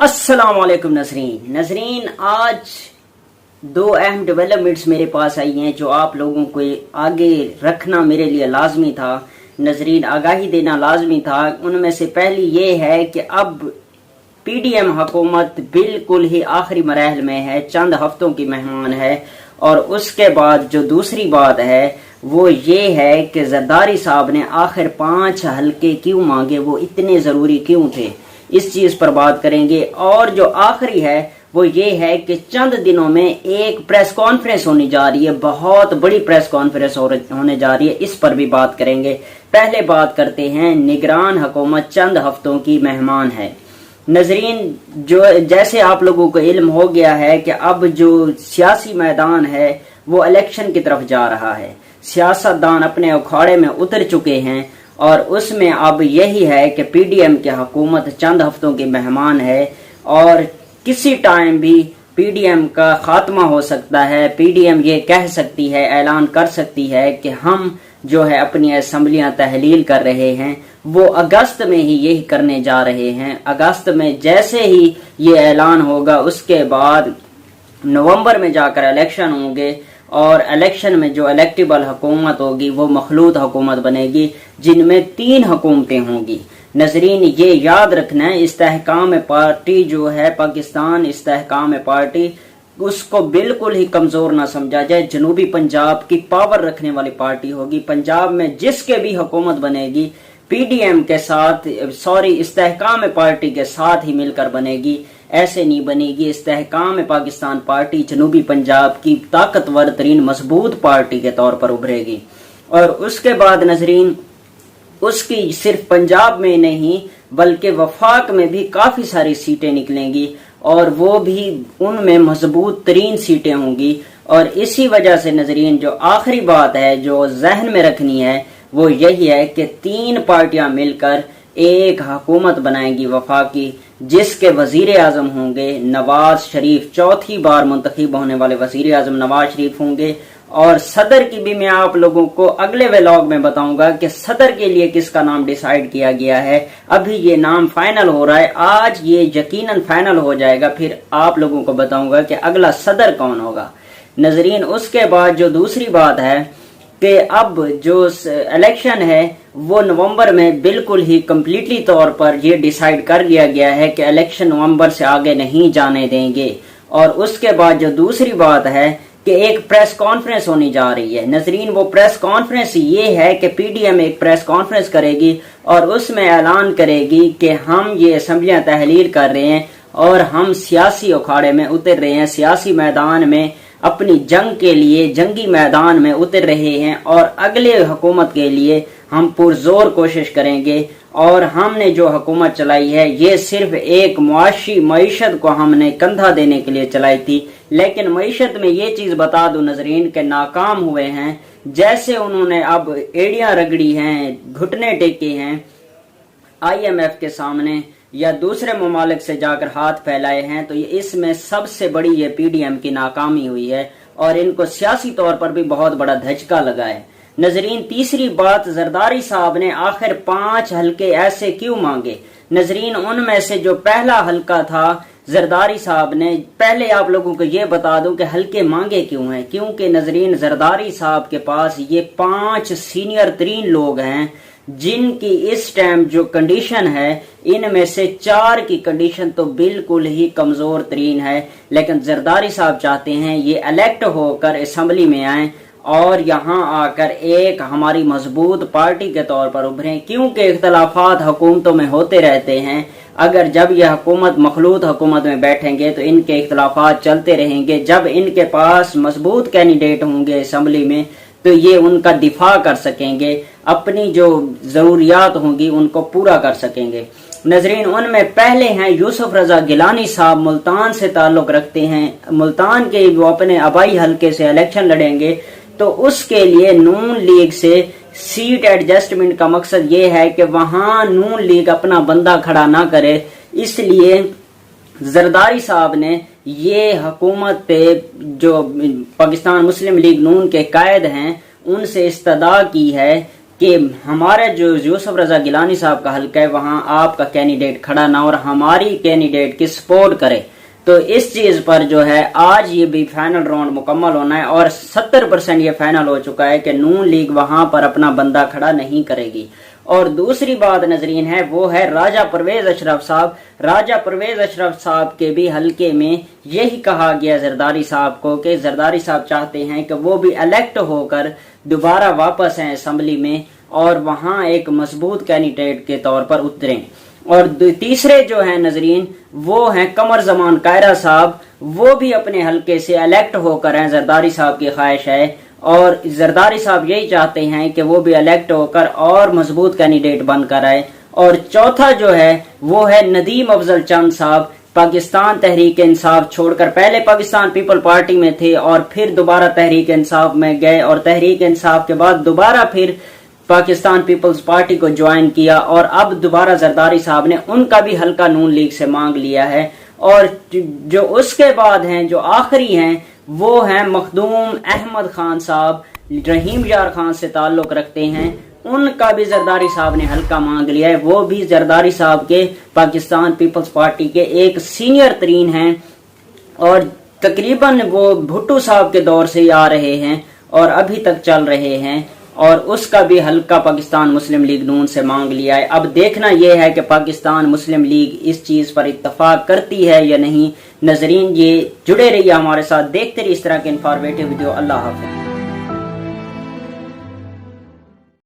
अस्सलाम वालेकुम नजरीन, आज दो अहम डेवलपमेंट्स मेरे पास आई हैं जो आप लोगों को आगे रखना मेरे लिए लाजमी था। नजरीन, आगाही देना लाजमी था। उनमें से पहली ये है कि अब पीडीएम हुकूमत बिल्कुल ही आखिरी मराहल में है, चंद हफ्तों की मेहमान है। और उसके बाद जो दूसरी बात है वो ये है कि जरदारी साहब ने आखिर 5 हल्के क्यों मांगे, वो इतने जरूरी क्यों थे, इस चीज पर बात करेंगे। और जो आखिरी है वो ये है कि चंद दिनों में एक प्रेस कॉन्फ्रेंस होने जा रही है, बहुत बड़ी प्रेस कॉन्फ्रेंस होने जा रही है, इस पर भी बात करेंगे। पहले बात करते हैं, निगरान हुकूमत चंद हफ्तों की मेहमान है। नजरीन, जो जैसे आप लोगों को इल्म हो गया है कि अब जो सियासी मैदान है वो इलेक्शन की तरफ जा रहा है। सियासतदान अपने अखाड़े में उतर चुके हैं और उसमें अब यही है कि पीडीएम की हुकूमत चंद हफ्तों की मेहमान है और किसी टाइम भी पीडीएम का खात्मा हो सकता है। पीडीएम ये कह सकती है, ऐलान कर सकती है कि हम जो है अपनी असम्बलियां तहलील कर रहे हैं, वो अगस्त में ही यही करने जा रहे हैं। अगस्त में जैसे ही ये ऐलान होगा उसके बाद नवंबर में जाकर इलेक्शन होंगे और इलेक्शन में जो इलेक्टेबल हुकूमत होगी वो मखलूत हुकूमत बनेगी, जिनमें 3 हुकूमतें होंगी। नजरीन, ये याद रखना है, इस्तेहकाम पार्टी जो है पाकिस्तान इस्तेहकाम पार्टी, उसको बिल्कुल ही कमजोर ना समझा जाए। जनूबी पंजाब की पावर रखने वाली पार्टी होगी। पंजाब में जिसके भी हुकूमत बनेगी पीडीएम के साथ, इस्तेहकाम पार्टी के साथ ही मिलकर बनेगी, ऐसे नहीं बनेगी। इस्तेहकाम पाकिस्तान पार्टी जनूबी पंजाब की ताकतवर तरीन मजबूत पार्टी के तौर पर उभरेगी। और उसके बाद नजरीन, उसकी सिर्फ पंजाब में नहीं बल्कि वफाक में भी काफी सारी सीटें निकलेंगी और वो भी उनमें मजबूत तरीन सीटें होंगी। और इसी वजह से नजरीन, जो आखिरी बात है जो जहन में रखनी है वो यही है कि 3 पार्टियां मिलकर एक हुकूमत बनाएंगी वफाकी, जिसके वजीर आजम होंगे नवाज शरीफ, चौथी बार मुंतखब होने वाले वजीर आजम नवाज शरीफ होंगे। और सदर की भी मैं आप लोगों को अगले व्लॉग में बताऊंगा कि सदर के लिए किसका नाम डिसाइड किया गया है। अभी ये नाम फाइनल हो रहा है, आज ये यकीनन फाइनल हो जाएगा, फिर आप लोगों को बताऊंगा कि अगला सदर कौन होगा। नजरीन, उसके बाद जो दूसरी बात है कि अब जो इलेक्शन है वो नवंबर में बिल्कुल ही कंप्लीटली तौर पर ये डिसाइड कर लिया गया है कि इलेक्शन नवंबर से आगे नहीं जाने देंगे। और उसके बाद जो दूसरी बात है कि एक प्रेस कॉन्फ्रेंस होने जा रही है। नजरीन, वो प्रेस कॉन्फ्रेंस ये है कि पीडीएम एक प्रेस कॉन्फ्रेंस करेगी और उसमें ऐलान करेगी कि हम ये असम्बलियां तहलील कर रहे हैं और हम सियासी अखाड़े में उतर रहे हैं, सियासी मैदान में अपनी जंग के लिए जंगी मैदान में उतर रहे हैं और अगले हुकूमत के लिए हम पुरजोर कोशिश करेंगे। और हमने जो हुकूमत चलाई है ये सिर्फ एक मुआशी मईशत को हमने कंधा देने के लिए चलाई थी, लेकिन मईशत में ये चीज बता दूं नजरीन के नाकाम हुए हैं। जैसे उन्होंने अब एड़ियां रगड़ी हैं, घुटने टेके हैं आईएमएफ के सामने या दूसरे ममालिक से जाकर हाथ फैलाए हैं, तो ये इसमें सबसे बड़ी ये पीडीएम की नाकामी हुई है और इनको सियासी तौर पर भी बहुत बड़ा धचका लगा है। नजरीन, तीसरी बात, जरदारी साहब ने आखिर 5 हल्के ऐसे क्यों मांगे। नजरीन, उनमें से जो पहला हल्का था जरदारी साहब ने, पहले आप लोगों को ये बता दूं कि हल्के मांगे क्यों हैं, क्योंकि नजरीन जरदारी साहब के पास ये 5 सीनियर तरीन लोग हैं जिनकी इस टाइम जो कंडीशन है, इनमें से 4 की कंडीशन तो बिल्कुल ही कमजोर तरीन है। लेकिन जरदारी साहब चाहते हैं ये इलेक्ट होकर असम्बली में आए और यहाँ आकर एक हमारी मजबूत पार्टी के तौर पर उभरें, क्योंकि इख्तलाफात हुकूमतों में होते रहते हैं। अगर जब यह हुकूमत मखलूत हुकूमत में बैठेंगे तो इनके इख्तलाफात चलते रहेंगे। जब इनके पास मजबूत कैंडिडेट होंगे असम्बली में तो ये उनका दिफा कर सकेंगे, अपनी जो जरूरियात होंगी उनको पूरा कर सकेंगे। नजरीन, उनमें पहले हैं यूसुफ रजा गिलानी साहब, मुल्तान से ताल्लुक रखते हैं। मुल्तान के वो अपने आबाई हल्के से इलेक्शन लड़ेंगे, तो उसके लिए नून लीग से सीट एडजस्टमेंट का मकसद ये है कि वहां नून लीग अपना बंदा खड़ा ना करे। इसलिए जरदारी साहब ने ये हुकूमत पे जो पाकिस्तान मुस्लिम लीग नून के कायद हैं उनसे इस्तदा की है کہ ہمارا جو یوسف رضا گیلانی صاحب کا حلقہ ہے وہاں آپ کا کینڈیڈیٹ کھڑا نہ اور ہماری کینڈیڈیٹ کی سپورٹ کرے. تو اس چیز پر جو ہے آج یہ بھی فائنل راؤنڈ مکمل ہونا ہے اور 70% یہ فائنل ہو چکا ہے کہ نون لیگ وہاں پر اپنا بندہ کھڑا نہیں کرے گی. اور دوسری بات ناظرین ہے وہ ہے راجہ پرویز اشرف صاحب. راجہ پرویز اشرف صاحب کے بھی حلقے میں یہی کہا گیا زرداری صاحب کو کہ زرداری صاحب چاہتے ہیں کہ وہ بھی الیکٹ ہو کر دوبارہ واپس ہیں اسمبلی میں اور وہاں ایک مضبوط کینڈیڈیٹ کے طور پر اتریں. اور تیسرے جو ہیں ناظرین وہ ہیں قمر زمان قائرہ صاحب. وہ بھی اپنے حلقے سے الیکٹ ہو کر ہیں. زرداری صاحب کی خواہش ہے اور زرداری صاحب یہی چاہتے ہیں کہ وہ بھی الیکٹ ہو کر اور مضبوط کینڈیڈیٹ بن کر آئے. اور چوتھا جو ہے وہ ہے ندیم افضل چند صاحب. پاکستان تحریک انصاف چھوڑ کر پہلے پاکستان پیپل پارٹی میں تھے اور پھر دوبارہ تحریک انصاف میں گئے اور تحریک انصاف کے بعد دوبارہ پھر پاکستان پیپلز پارٹی کو جوائن کیا اور اب دوبارہ زرداری صاحب نے ان کا بھی حلقہ نون لیگ سے مانگ لیا ہے. اور جو اس کے بعد ہیں جو آخری ہیں وہ ہیں مخدوم احمد خان صاحب. رحیم یار خان سے تعلق رکھتے ہیں. ان کا بھی زرداری صاحب نے حلقہ مانگ لیا ہے. وہ بھی زرداری صاحب کے پاکستان پیپلز پارٹی کے ایک سینئر ترین ہیں اور تقریباً وہ بھٹو صاحب کے دور سے ہی آ رہے ہیں اور ابھی تک چل رہے ہیں. اور اس کا بھی حلقہ پاکستان مسلم لیگ نون سے مانگ لیا ہے. اب دیکھنا یہ ہے کہ پاکستان مسلم لیگ اس چیز پر اتفاق کرتی ہے یا نہیں. ناظرین یہ جڑے رہیے ہمارے ساتھ، دیکھتے رہیے اس طرح کے انفارمیٹیو ویڈیو. اللہ حافظ.